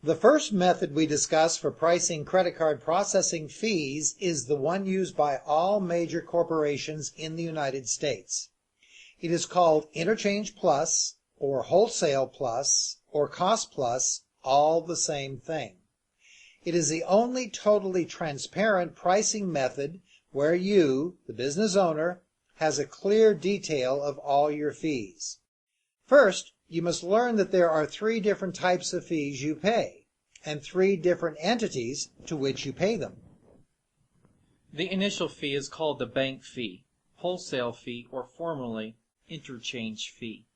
The first method we discuss for pricing credit card processing fees is the one used by all major corporations in the United States. It is called Interchange Plus, or Wholesale Plus, or Cost Plus, all the same thing. It is the only totally transparent pricing method where you, the business owner, has a clear detail of all your fees. First, you must learn that there are 3 different types of fees you pay, and 3 different entities to which you pay them. The initial fee is called the bank fee, wholesale fee, or formally interchange fee.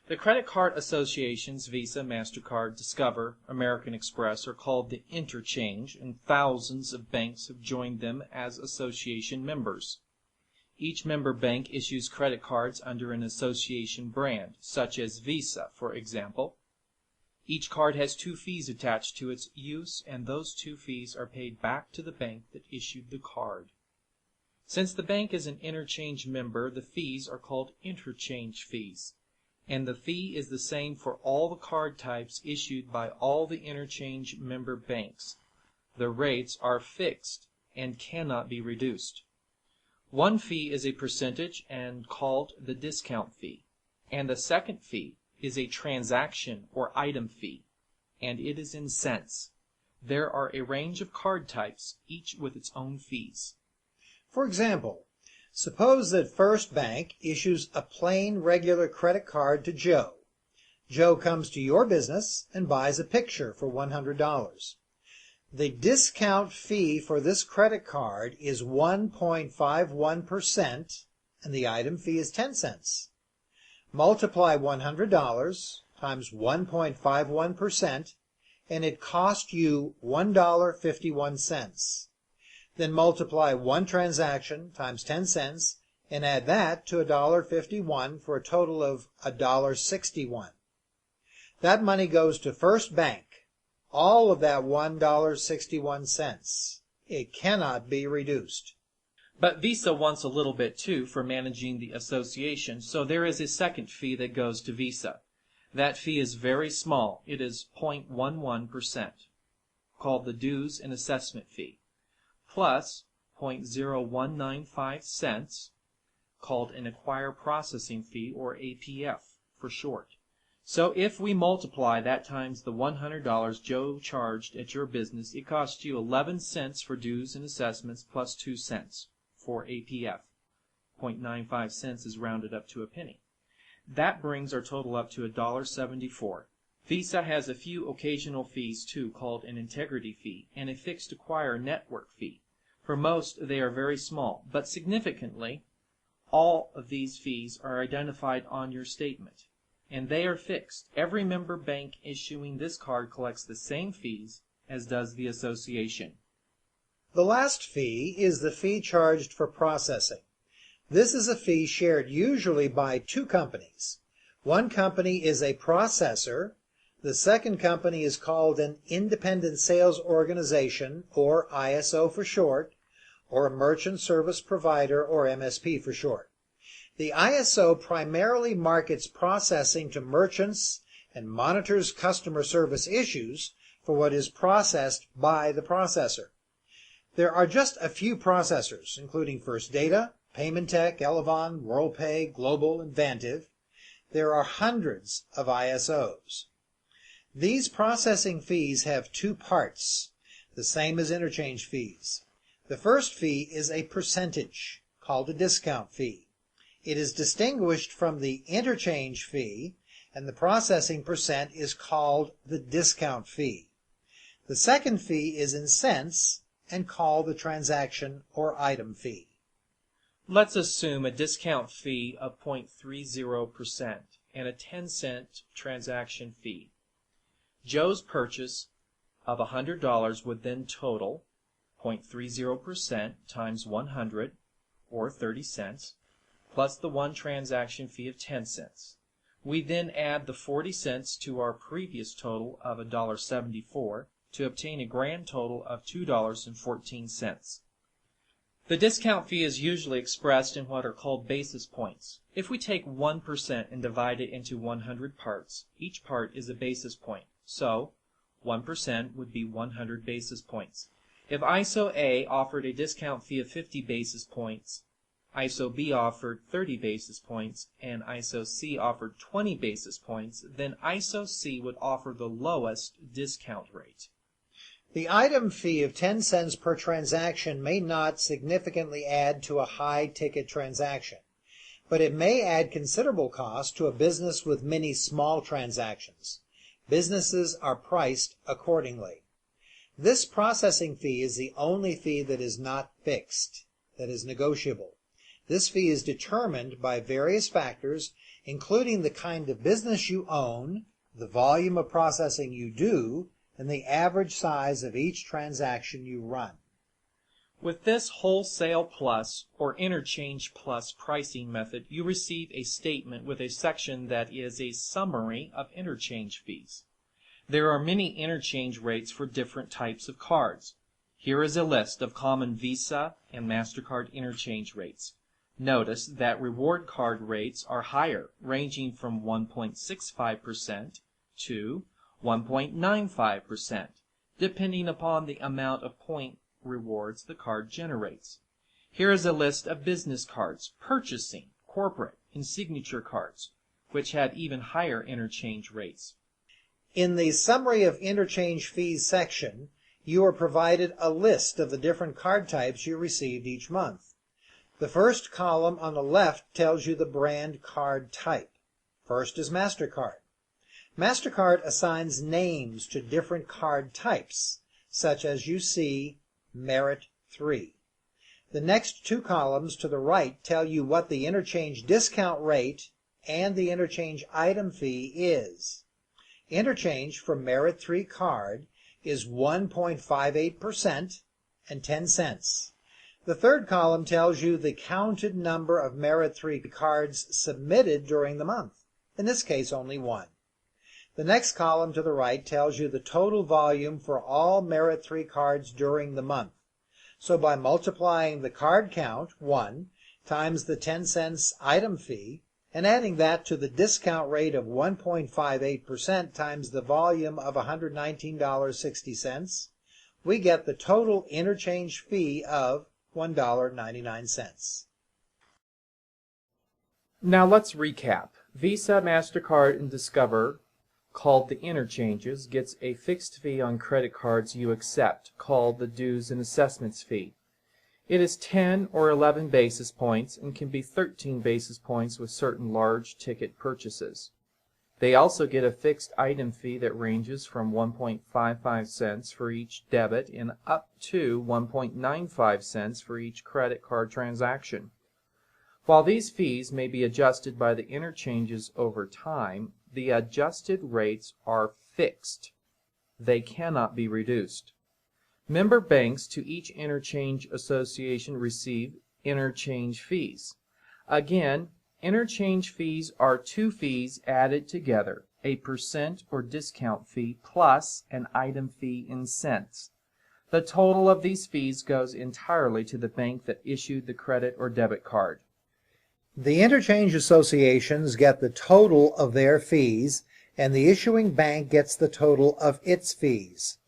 The credit card associations, Visa, MasterCard, Discover, American Express, are called the Interchange, and thousands of banks have joined them as association members. Each member bank issues credit cards under an association brand, such as Visa, for example. Each card has 2 fees attached to its use, and those 2 fees are paid back to the bank that issued the card. Since the bank is an interchange member, the fees are called interchange fees, and the fee is the same for all the card types issued by all the interchange member banks. The rates are fixed and cannot be reduced. One fee is a percentage and called the discount fee, and the second fee is a transaction or item fee, and it is in cents. There are a range of card types, each with its own fees. For example, suppose that First Bank issues a plain regular credit card to Joe. Joe comes to your business and buys a picture for $100. The discount fee for this credit card is 1.51%, and the item fee is 10 cents. Multiply $100 times 1.51%, and it cost you $1.51. Then multiply one transaction times 10 cents, and add that to $1.51 for a total of $1.61. That money goes to First Bank. All of that $1.61. It cannot be reduced. But Visa wants a little bit too for managing the association, so there is a second fee that goes to Visa. That fee is very small. It is 0.11%, called the dues and assessment fee, plus 0.0195 cents, called an acquire processing fee, or APF for short. So if we multiply that times the $100 Joe charged at your business, it costs you 11 cents for dues and assessments plus 2 cents for APF. 0.95 cents is rounded up to a penny. That brings our total up to $1.74. Visa has a few occasional fees too, called an integrity fee and a fixed acquire network fee. For most, they are very small, but significantly, all of these fees are identified on your statement, and they are fixed. Every member bank issuing this card collects the same fees as does the association. The last fee is the fee charged for processing. This is a fee shared usually by 2 companies. One company is a processor. The second company is called an independent sales organization, or ISO for short, or a merchant service provider, or MSP for short. The ISO primarily markets processing to merchants and monitors customer service issues for what is processed by the processor. There are just a few processors, including First Data, Paymentech, Elevon, WorldPay, Global, and Vantiv. There are hundreds of ISOs. These processing fees have 2 parts, the same as interchange fees. The first fee is a percentage, called a discount fee. It is distinguished from the interchange fee, and the processing percent is called the discount fee. The second fee is in cents and called the transaction or item fee. Let's assume a discount fee of 0.30% and a 10-cent transaction fee. Joe's purchase of $100 would then total 0.30% times 100, or 30 cents, plus the one transaction fee of 10 cents. We then add the 40 cents to our previous total of $1.74 to obtain a grand total of $2.14. The discount fee is usually expressed in what are called basis points. If we take 1% and divide it into 100 parts, each part is a basis point. So 1% would be 100 basis points. If ISO A offered a discount fee of 50 basis points, ISO B offered 30 basis points, and ISO C offered 20 basis points, then ISO C would offer the lowest discount rate. The item fee of 10 cents per transaction may not significantly add to a high-ticket transaction, but it may add considerable cost to a business with many small transactions. Businesses are priced accordingly. This processing fee is the only fee that is not fixed, that is negotiable. This fee is determined by various factors, including the kind of business you own, the volume of processing you do, and the average size of each transaction you run. With this wholesale plus or interchange plus pricing method, you receive a statement with a section that is a summary of interchange fees. There are many interchange rates for different types of cards. Here is a list of common Visa and MasterCard interchange rates. Notice that reward card rates are higher, ranging from 1.65% to 1.95%, depending upon the amount of point rewards the card generates. Here is a list of business cards, purchasing, corporate, and signature cards, which had even higher interchange rates. In the Summary of Interchange Fees section, you are provided a list of the different card types you received each month. The first column on the left tells you the brand card type. First is MasterCard. MasterCard assigns names to different card types, such as you see Merit 3. The next two columns to the right tell you what the interchange discount rate and the interchange item fee is. Interchange for Merit 3 card is 1.58% and 10 cents. The third column tells you the counted number of Merit 3 cards submitted during the month, in this case only one. The next column to the right tells you the total volume for all Merit 3 cards during the month. So by multiplying the card count, 1, times the 10 cents item fee, and adding that to the discount rate of 1.58% times the volume of $119.60, we get the total interchange fee of $1.99. Now let's recap. Visa, MasterCard, and Discover, called the interchanges, gets a fixed fee on credit cards you accept, called the dues and assessments fee. It is 10 or 11 basis points and can be 13 basis points with certain large ticket purchases. They also get a fixed item fee that ranges from 1.55 cents for each debit and up to 1.95 cents for each credit card transaction. While these fees may be adjusted by the interchanges over time, the adjusted rates are fixed. They cannot be reduced. Member banks to each interchange association receive interchange fees. Again, interchange fees are two fees added together, a percent or discount fee plus an item fee in cents. The total of these fees goes entirely to the bank that issued the credit or debit card. The interchange associations get the total of their fees, and the issuing bank gets the total of its fees.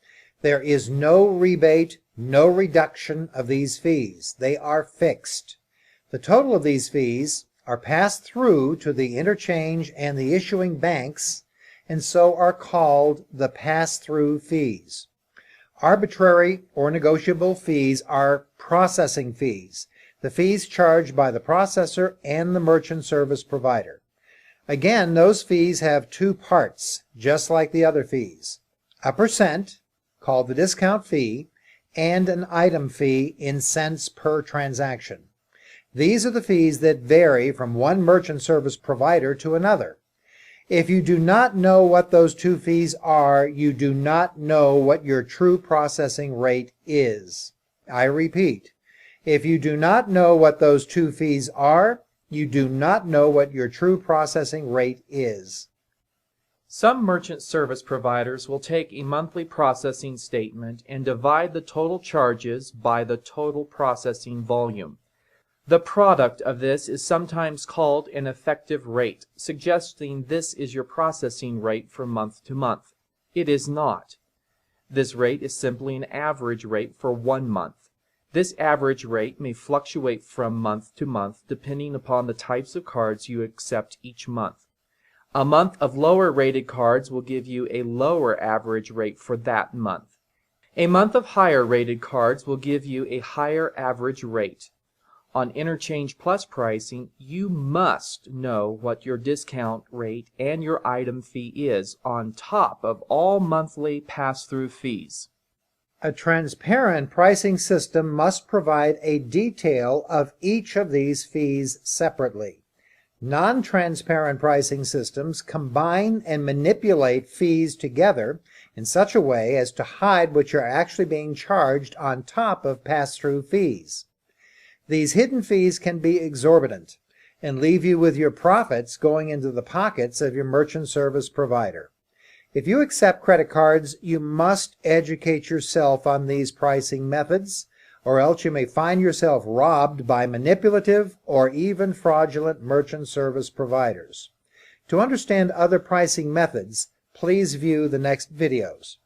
There is no rebate, no reduction of these fees. They are fixed. The total of these fees are passed through to the interchange and the issuing banks, and so are called the pass-through fees. Arbitrary or negotiable fees are processing fees, the fees charged by the processor and the merchant service provider. Again, those fees have two parts, just like the other fees. A percent, called the discount fee, and an item fee in cents per transaction. These are the fees that vary from one merchant service provider to another. If you do not know what those two fees are, you do not know what your true processing rate is. I repeat, if you do not know what those two fees are, you do not know what your true processing rate is. Some merchant service providers will take a monthly processing statement and divide the total charges by the total processing volume. The product of this is sometimes called an effective rate, suggesting this is your processing rate from month to month. It is not. This rate is simply an average rate for 1 month. This average rate may fluctuate from month to month depending upon the types of cards you accept each month. A month of lower rated cards will give you a lower average rate for that month. A month of higher rated cards will give you a higher average rate. On Interchange-Plus pricing, you must know what your discount rate and your item fee is on top of all monthly pass-through fees. A transparent pricing system must provide a detail of each of these fees separately. Non-transparent pricing systems combine and manipulate fees together in such a way as to hide what you're actually being charged on top of pass-through fees. These hidden fees can be exorbitant and leave you with your profits going into the pockets of your merchant service provider. If you accept credit cards, you must educate yourself on these pricing methods, or else you may find yourself robbed by manipulative or even fraudulent merchant service providers. To understand other pricing methods, please view the next videos.